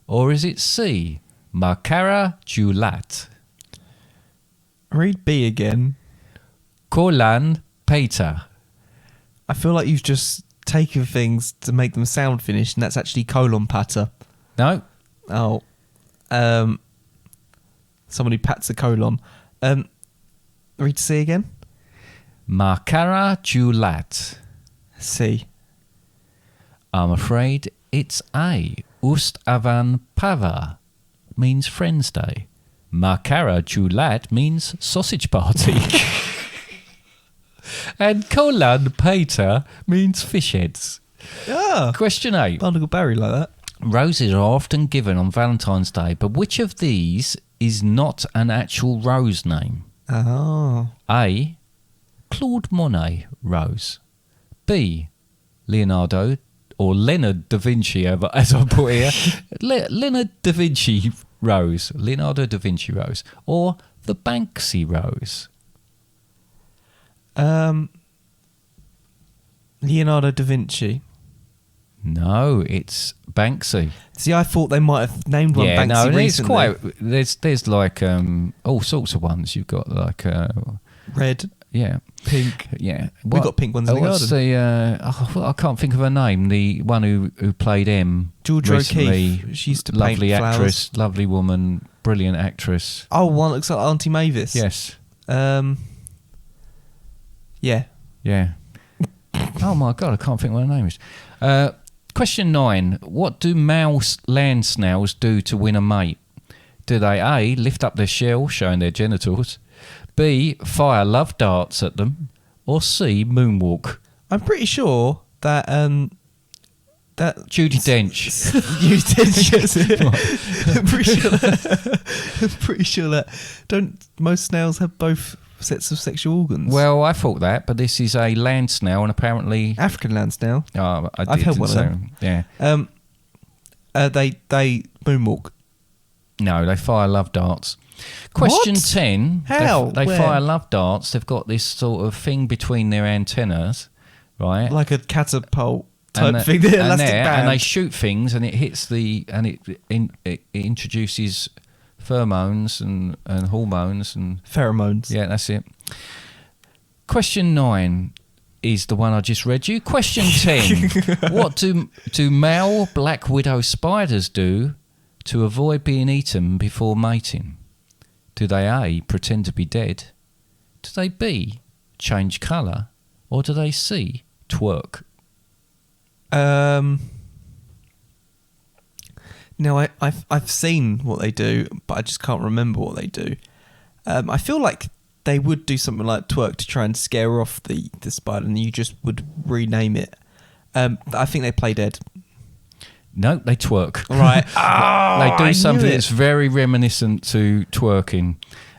Or is it C, Makara Julat? Read B again. Kolan Paita. I feel like you've just taken things to make them sound Finnish, and that's actually colon patter. No? Oh. Someone who pats a colon. Read C again. Makara Julat. C. I'm afraid it's A. Ystävän päivä means Friends Day. Makara Julat means sausage party. And Kolan Pater means fish heads. Yeah. Question 8. Barnacle Barry like that. Roses are often given on Valentine's Day, but which of these is not an actual rose name? Oh. A. Claude Monet rose. B. Leonardo or Leonard da Vinci, as I put here. Leonard da Vinci Rose. Leonardo da Vinci Rose. Or the Banksy Rose. Leonardo da Vinci. No, it's Banksy. See, I thought they might have named one Banksy no, recently. it's quite. There's like all sorts of ones. You've got like red, yeah, pink. yeah. We've got pink ones in the What's garden. I can't think of her name. The one who played M. Georgia recently. O'Keeffe. She used to lovely paint actress, flowers. lovely woman, brilliant actress. Oh, one looks like Auntie Mavis. Yes. Yeah. Yeah. Oh my God, I can't think what her name is. Question 9. What do male land snails do to win a mate? Do they A, lift up their shell, showing their genitals, B, fire love darts at them, or C, moonwalk? I'm pretty sure that that Judi Dench. Judi Dench. I'm pretty sure that don't most snails have both sets of sexual organs? Well, I thought that, but this is a land snail, and apparently African land snail. Oh, I've held one of them. Yeah. They moonwalk. No, they fire love darts. Question What? 10. How? They Where? fire love darts. They've got this sort of thing between their antennas, right? Like a catapult type And thing, the elastic there, band. and they shoot things, and it hits it introduces pheromones and hormones and pheromones. yeah, that's it. Question 9 is the one I just read you. Question 10. What do male black widow spiders do to avoid being eaten before mating? Do they A, pretend to be dead? Do they B, change colour? Or do they C, twerk? No, I've seen what they do, but I just can't remember what they do. I feel like they would do something like twerk to try and scare off the spider, and you just would rename it. I think they play dead. No, they twerk. Right. They do I something knew it. that's very reminiscent to twerking,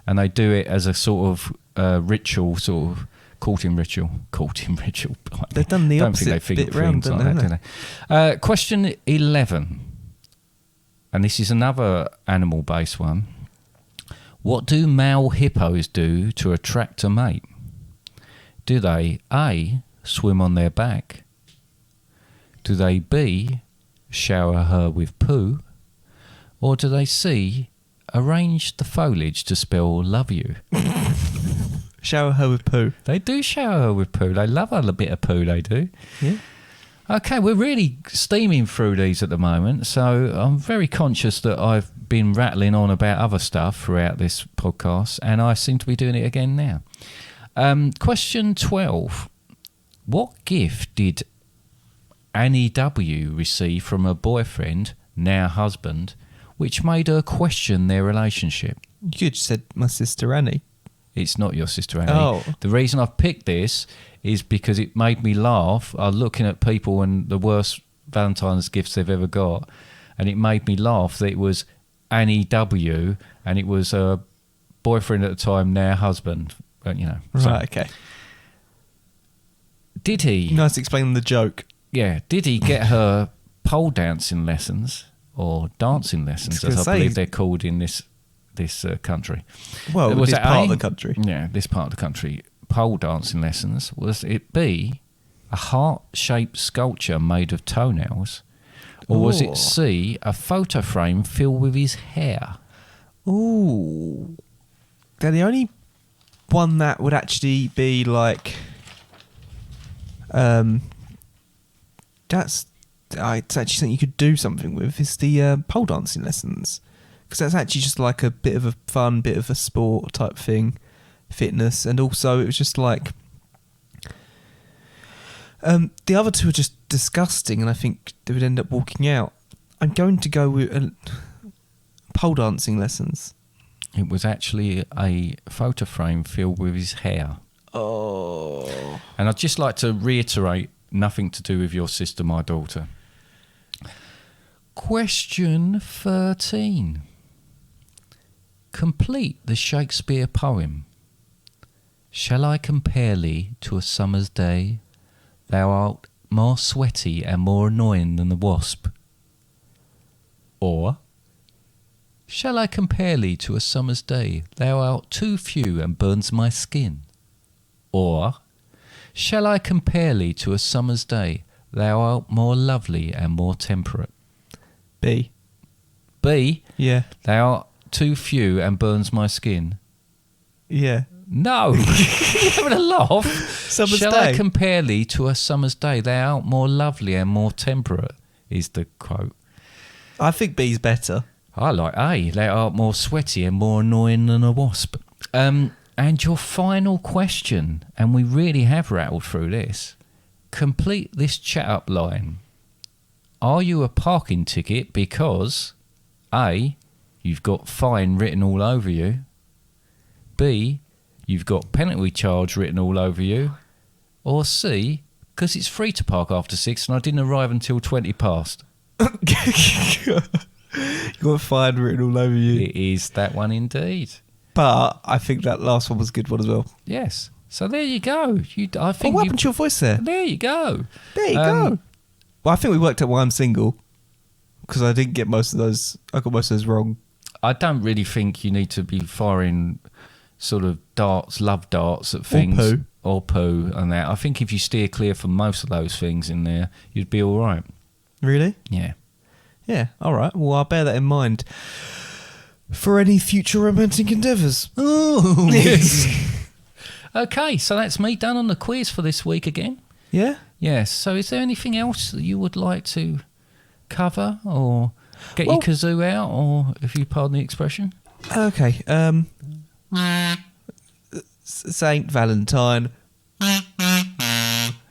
and they do it as a sort of ritual, sort of courting ritual. They've done the Don't think they opposite figure bit round, things don't like that, do they? Question 11, and this is another animal-based one. What do male hippos do to attract a mate? Do they A, swim on their back? Do they B, shower her with poo? Or do they C, arrange the foliage to spell love you? Shower her with poo. They do shower her with poo. They love a bit of poo, they do. Yeah. Okay, we're really steaming through these at the moment, so I'm very conscious that I've been rattling on about other stuff throughout this podcast, and I seem to be doing it again now. Question 12. What gift did Annie W. receive from her boyfriend, now husband, which made her question their relationship? You could have said my sister Annie. It's not your sister Annie. Oh. The reason I've picked this is because it made me laugh. I was looking at people and the worst Valentine's gifts they've ever got, and it made me laugh that it was Annie W. and it was her boyfriend at the time, now husband. But, you know. So, Right, okay. did he? Nice explaining the joke. Yeah. Did he get her pole dancing lessons or dancing lessons, I was as gonna I believe say- they're called in this country? Well, Was this it part A? of the country. Yeah, this part of the country. Pole dancing lessons. Was it B, a heart-shaped sculpture made of toenails? Or was Ooh. it C, a photo frame filled with his hair? Ooh. Now, the only one that would actually be like... it's actually something you could do something with is the pole dancing lessons, because that's actually just like a bit of a fun, bit of a sport type thing, fitness, and also it was just like the other two are just disgusting, and I think they would end up walking out. I'm going to go with pole dancing lessons. It was actually a photo frame filled with his hair. Oh. And I'd just like to reiterate, nothing to do with your sister, my daughter. Question 13. Complete the Shakespeare poem. Shall I compare thee to a summer's day, thou art more sweaty and more annoying than the wasp. Or, shall I compare thee to a summer's day? Thou art too few and burns my skin. Or, shall I compare thee to a summer's day? Thou art more lovely and more temperate. B. B. Yeah. Thou art too few and burns my skin. Yeah. No. You're having a laugh. Summer's Shall day. I compare thee to a summer's day? Thou art more lovely and more temperate, is the quote. I think B's better. I like A. Thou art more sweaty and more annoying than a wasp. And your final question, and we really have rattled through this. Complete this chat up line. Are you a parking ticket because A, you've got fine written all over you, B, you've got penalty charge written all over you, or C, because it's free to park after 6 and I didn't arrive until 20 past? You got a fine written all over you. It is that one indeed. But I think that last one was a good one as well. Yes. So there you go. I Oh, think what happened to your voice there? there you go. There you go. Well, I think we worked out why I'm single. Because I didn't get most of those. I got most of those wrong. I don't really think you need to be firing sort of darts, love darts at things. Or poo and that. I think if you steer clear from most of those things in there, you'd be all right. Really? Yeah. Yeah. All right. Well, I'll bear that in mind for any future romantic endeavours. Oh, yes. Okay, so that's me done on the quiz for this week again. Yeah? Yes. So is there anything else that you would like to cover or get your kazoo out, or if you pardon the expression? Okay. Saint Valentine.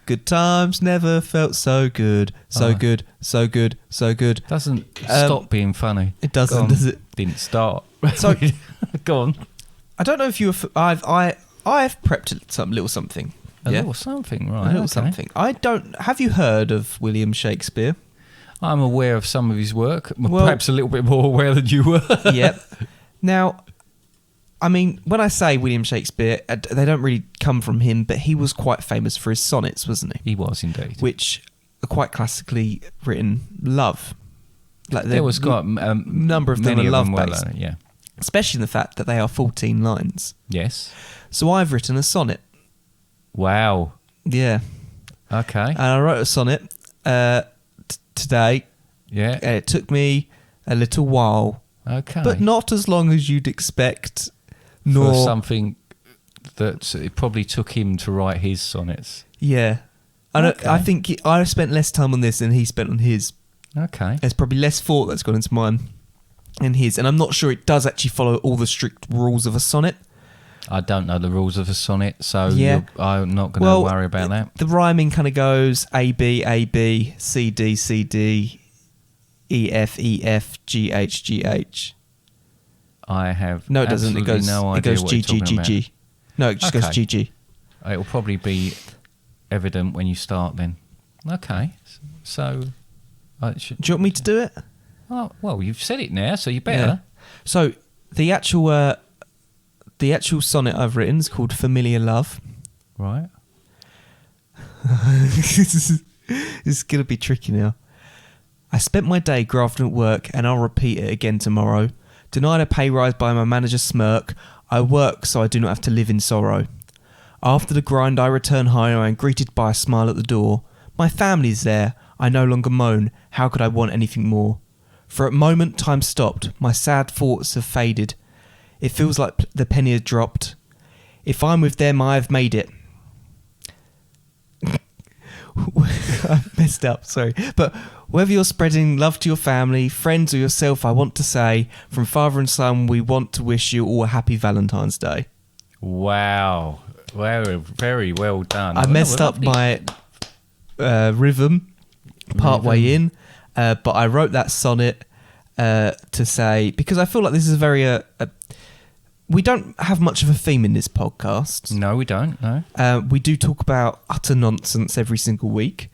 Good times never felt so good. So good, so good, so good. Doesn't stop being funny. It doesn't, does it? Didn't start. So, go on. I don't know if you were... I've prepped some little something. A little something, right. A little something. I don't... Have you heard of William Shakespeare? I'm aware of some of his work. Perhaps a little bit more aware than you were. Yep. Now, I mean, when I say William Shakespeare, they don't really come from him, but he was quite famous for his sonnets, wasn't he? He was indeed. Which are quite classically written love. Like there was quite a number of them are love-based. Yeah. Especially in the fact that they are 14 lines. Yes. So I've written a sonnet. Wow. Yeah. Okay. And I wrote a sonnet today. Yeah. And it took me a little while. Okay. But not as long as you'd expect. Nor for something that it probably took him to write his sonnets. Yeah. I think I spent less time on this than he spent on his. Okay. There's probably less thought that's gone into mine and his. And I'm not sure it does actually follow all the strict rules of a sonnet. I don't know the rules of a sonnet, so yeah. I'm not going to worry about that. The rhyming kind of goes A, B, C, D, E, F, G, H. I have no, it doesn't. It goes no idea it goes what G, you're G, talking G, about. G. No, it just goes G, G. It'll probably be evident when you start then. Okay. So... do you want me to do it? Oh, well, you've said it now, so you better. Yeah. So the actual sonnet I've written is called Familiar Love. Right. This is going to be tricky now. I spent my day grafting at work and I'll repeat it again tomorrow. Denied a pay rise by my manager's smirk. I work so I do not have to live in sorrow. After the grind I return home and greeted by a smile at the door. My family's there. I no longer moan. How could I want anything more? For a moment time stopped. My sad thoughts have faded. It feels like the penny has dropped. If I'm with them, I have made it. I messed up, sorry. But whether you're spreading love to your family, friends or yourself, I want to say, from father and son, we want to wish you all a happy Valentine's Day. Wow. Well, very well done. I messed up my rhythm partway in, but I wrote that sonnet to say, because I feel like this is a very... we don't have much of a theme in this podcast. No, we don't, no. We do talk about utter nonsense every single week,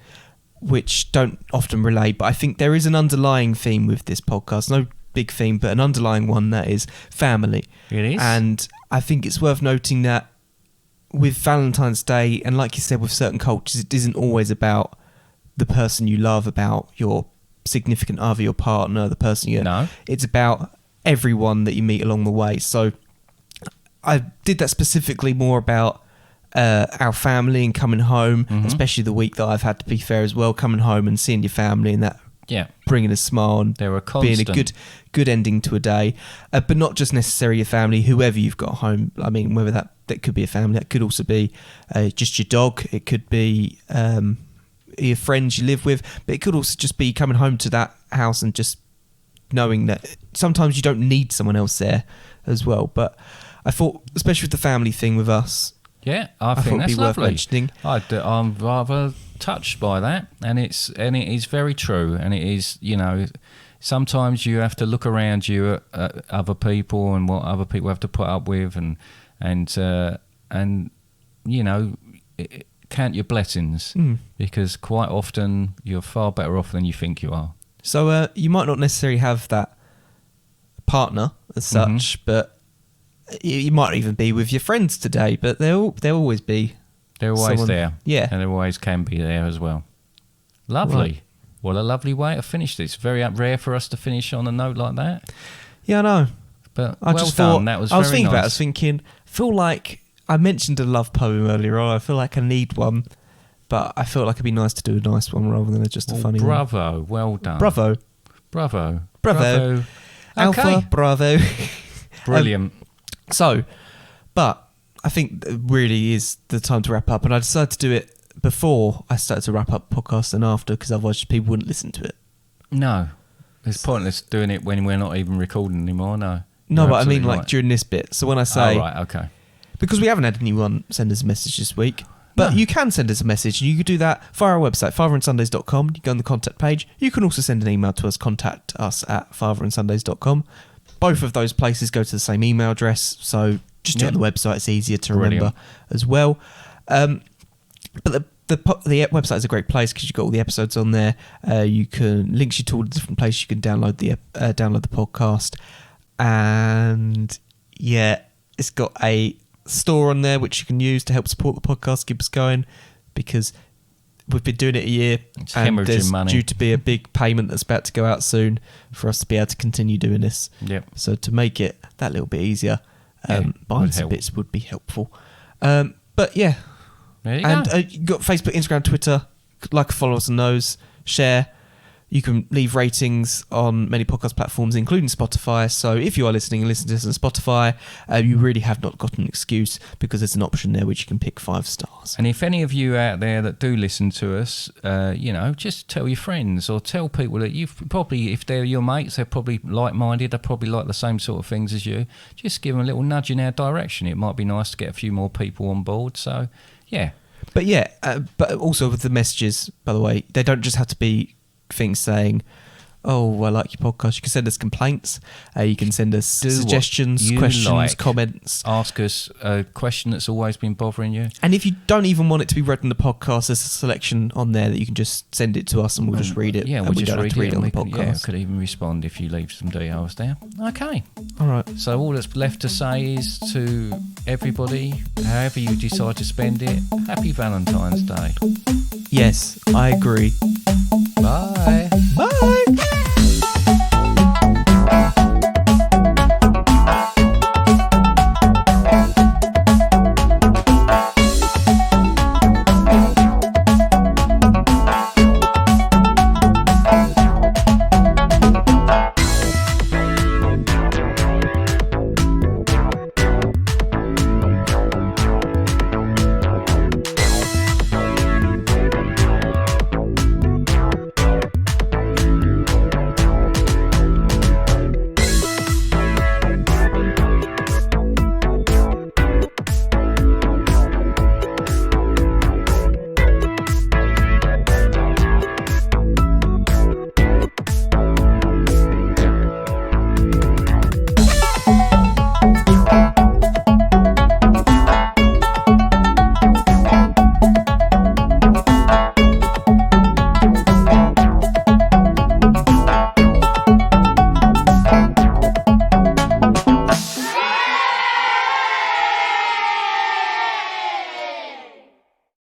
which don't often relate, but I think there is an underlying theme with this podcast. No big theme, but an underlying one, that is family. It is. And I think it's worth noting that with Valentine's Day, and like you said, with certain cultures, it isn't always about the person you love, about your significant other, your partner, the person you... No. It's about everyone that you meet along the way. So I did that specifically more about our family and coming home, especially the week that I've had, to be fair as well, coming home and seeing your family and that bringing a smile and They're a being a constant. good ending to a day. But not just necessarily your family, whoever you've got home. I mean, whether that could be a family, that could also be just your dog, it could be your friends you live with, but it could also just be coming home to that house and just knowing that sometimes you don't need someone else there as well. But I thought, especially with the family thing with us, Yeah, thought I think it'd that's be worth lovely. mentioning. I'm rather touched by that, and it is very true. And it is, sometimes you have to look around you at other people and what other people have to put up with, and count your blessings, because quite often you're far better off than you think you are. So you might not necessarily have that partner as such, but you might even be with your friends today, but they'll always be. They're always someone, there. Yeah. And they always can be there as well. Lovely. Right. What a lovely way to finish this. Very rare for us to finish on a note like that. Yeah, I know. But I well just done. thought, That was I was very thinking about it. I nice. was thinking, feel like I mentioned a love poem earlier on. I feel like I need one, but I felt like it'd be nice to do a nice one rather than just a funny one. Bravo. Well done. Bravo. Bravo. Bravo. Alpha, Okay. bravo. Brilliant. But I think it really is the time to wrap up, and I decided to do it before I started to wrap up podcast and after, because otherwise people wouldn't listen to it. No. It's pointless doing it when we're not even recording anymore. No. No, You're but I mean absolutely like right. during this bit. So when I say... Oh, right. Okay. Because we haven't had anyone send us a message this week. But No. you can send us a message, and you can do that via our website, fatherandsundays.com. You go on the contact page. You can also send an email to us, contact us at fatherandsundays.com. Both of those places go to the same email address, so just do it on the website. It's easier to remember Brilliant. as well. But the website is a great place because you've got all the episodes on there. You can links you to all the different places you can download the podcast, and yeah, it's got a store on there which you can use to help support the podcast, keep us going, because we've been doing it a year, It's and hemorrhaging there's money. due to be a big payment that's about to go out soon for us to be able to continue doing this. Yep. So to make it that little bit easier, buying would some help. bits would be helpful. But yeah, There you and go. you've got Facebook, Instagram, Twitter. Like, follow us on those. Share. You can leave ratings on many podcast platforms, including Spotify. So if you are listening and listen to this on Spotify, you really have not got an excuse, because there's an option there which you can pick 5 stars. And if any of you out there that do listen to us, just tell your friends or tell people that you've probably, if they're your mates, they're probably like-minded, they probably like the same sort of things as you. Just give them a little nudge in our direction. It might be nice to get a few more people on board. So, yeah. But yeah, but also with the messages, by the way, they don't just have to be things saying, oh, I like your podcast. You can send us complaints. You can send us Do what suggestions, you questions, like. comments. Ask us a question that's always been bothering you. And if you don't even want it to be read in the podcast, there's a selection on there that you can just send it to us and we'll just read it. Yeah, and we'll we just don't have read to read it on the and we can, podcast. could even respond if you leave some details there. Okay. All right. So all that's left to say is to everybody, however you decide to spend it, happy Valentine's Day. Yes, I agree. Bye.